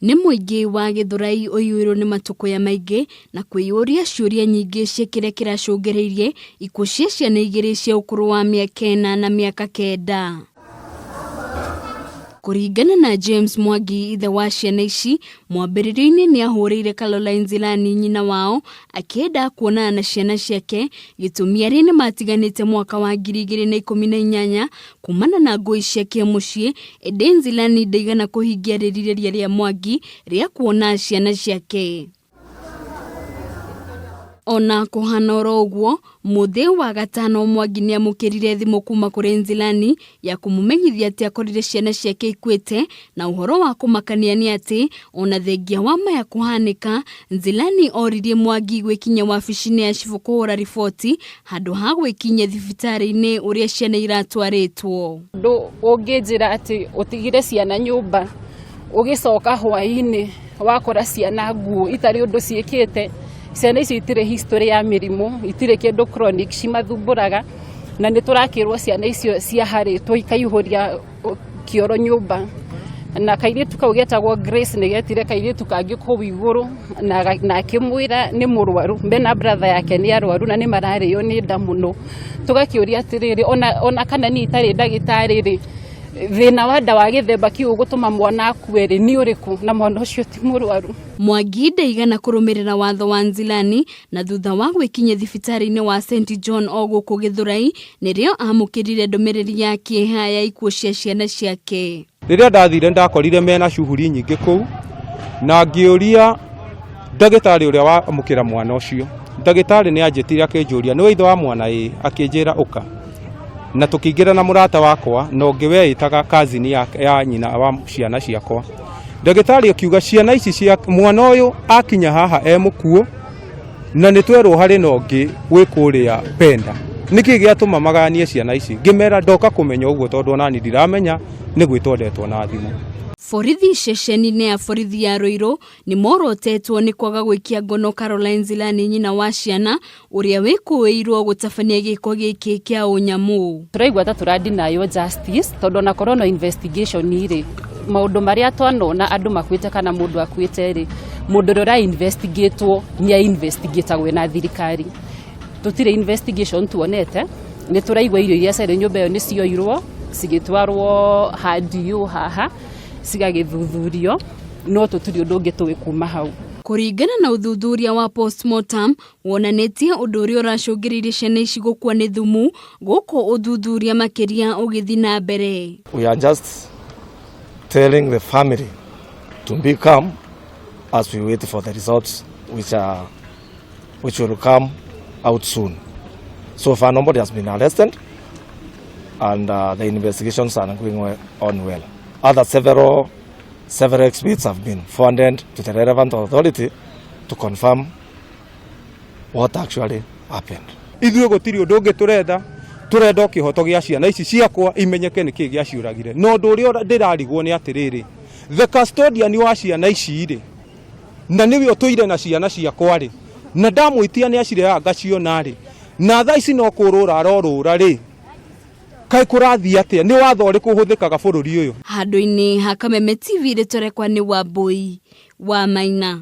Nĩ mũingĩ wa Gĩthũrai ũiyũirwo nĩ matuko ya maingĩ na kwĩyũria ciũria nyingĩ cia kĩrĩa kĩracũngĩrĩirie ikuũ cia ciana igĩrĩ cia ũkũrũ wa mĩaka 4 na mĩaka 9. Kũringana na James Mwangi, ithe wa ciana ici, mwambĩrĩrio-inĩ nĩ ahũrĩire Caroline Zilani nyina wao akĩenda kuonana na ciana ciake, gĩtũmi arĩa nĩ matiganĩte mwaka wa 2018 kumana na ngũĩ ciake mũciĩ. Eden Zilani ndaigana kũhingia rĩrirĩria rĩa Mwangi rĩa kuona ciana ciake. Ona kũhana oro ũguo, mũthĩ wa gatano Mwangi nĩ amũkĩrire thimũ kuma kũrĩ Zilani ya kũmũmenyithia atĩ akorire ciana ciake ikuĩte, na ũhoro wa kũmakania nĩ atĩ ona thengia wa maya kũhanĩka, Zilani oririe Mwangi gwĩkinya wabici-inĩ ya cibũ kũhũra riboti handũ ha gwĩkinya thibitarĩ-inĩ ũrĩa ciana iratwarĩtwo. Ndũ ũngĩnjĩra atĩ ũtigire ciana nyũmba ũgĩcoka hwaĩ-inĩ wakora ciana nguũ itarĩ ũndũ ciĩkĩte. Ciana ici itirĩ history ya mĩrimũ, itirĩ kĩndũ chronic cimathumbũraga, na nĩ tũrakĩrwo ciana icio ciaharĩtwo ikaihũria kĩoro nyũmba. Na kairĩtu kau getagwo Grace nĩ getire kairĩtu kangĩ kũu igũrũ na akĩmwĩra nĩ mũrwaru, mbena brother yake nĩ arwaru na nĩ mararĩo nĩ nda mũno. Tũgakĩũria atĩrĩrĩ, ona kana nĩ itarĩ ndagĩtarĩ rĩ, thĩna wa nda wa gĩthemba kĩu gũtũma mwana akue rĩ nĩ ũrĩkũ, na mwana ũcio ti mũrwaru. Mwangi ndaigana kũrũmĩrĩra watho wa Zilani, na thutha wa gwĩkinya thibitarĩ-inĩ wa St John o gũkũ Gĩthũrai nĩrĩo amũkĩrire ndũmĩrĩri ya kĩeha ya ikuũ cia ciana ciake. Rĩrĩa ndathire ndakorire mena shughuli nyingĩ kũu, na ngĩũria ndagĩtarĩ ũrĩa wamũkĩra mwana ũcio. Ndagĩtarĩ nĩ anjĩtire akĩnjũria nĩ ithe wa mwana akĩnjĩra ũka, na tukĩingĩra na mũrata wakwa na ũngĩ weĩtaga cousin ya nyina wa ciana ciakwa. Ndagĩtarĩ akiuga ciana ici cia mwana ũyũ akinya haha mũkuũ, na nĩ twerwo harĩ na ũngĩ wĩ kũrĩa Penda. Nĩkĩ gĩatũma maganie ciana ici? Ngĩmera ndoka kũmenya ũguo tondũ ona niĩ ndiramenya nĩ gwĩtondetwo na thimũ. Borithi ceceni-inĩ ya borithi ya Ruiru nĩ morotetwo nĩ kwaga gwĩkia ngono Caroline Zilani nyina wa ciana ũrĩa wĩkũĩirwo gũtabania gĩko gĩkĩ kĩa ũnyamũ. Tũraigua ta tũradinayo justice tondũ na corona investigation rĩ, maũndũ marĩa twanona andũ makuĩte kana mũndũ akuĩte rĩ, mũndũ ũrĩa investigatwo nĩ investigatagwo na thirikari. Tũtirĩ investigation tuonete, nĩ tũraigua irio iria cirĩ nyũmba ĩyo nĩ cioirwo cigĩtwarwo handiũ haha cigagĩthuthurio, no tũtirĩ ũndũ ũngĩ tũĩ kuma hau. Kũringana na ũthuthuria wa postmortem wonanĩtie ũndũ ũrĩa ũracũngĩrĩirie ciana ici gũkua nĩ thumu, gũkũ ũthuthuria makĩria ũgĩthiĩ na mbere. We are just telling the family to be calm as we wait for the results which will come out soon. So far nobody has been arrested and the investigations are going on well. Other several experts have been funded to the relevant authority to confirm what actually happened. Ithuĩ gũtirĩ ũndũ ũngĩ turenda kĩhoto gĩa ciana ici ciakwa imenyeke nĩkĩ gĩaciũragire. No ũndũ ũrĩa ndĩrarigwo nĩ atĩrĩrĩ, the custodian wa ciana ici rĩ, na nĩwe ũtũire na ciana ciakwa rĩ, na ndamwĩtia nĩ acireaga ngaciona rĩ, na thaa ici no kũrũra arorũra rĩ, kai kũrathiĩ atĩa? Nĩ watho ũrĩkũ ũhũthĩkaga bũrũri ũyũ? Handũ-inĩ ha Kameme TV rĩtũrekwa nĩ Wambui wa Maina.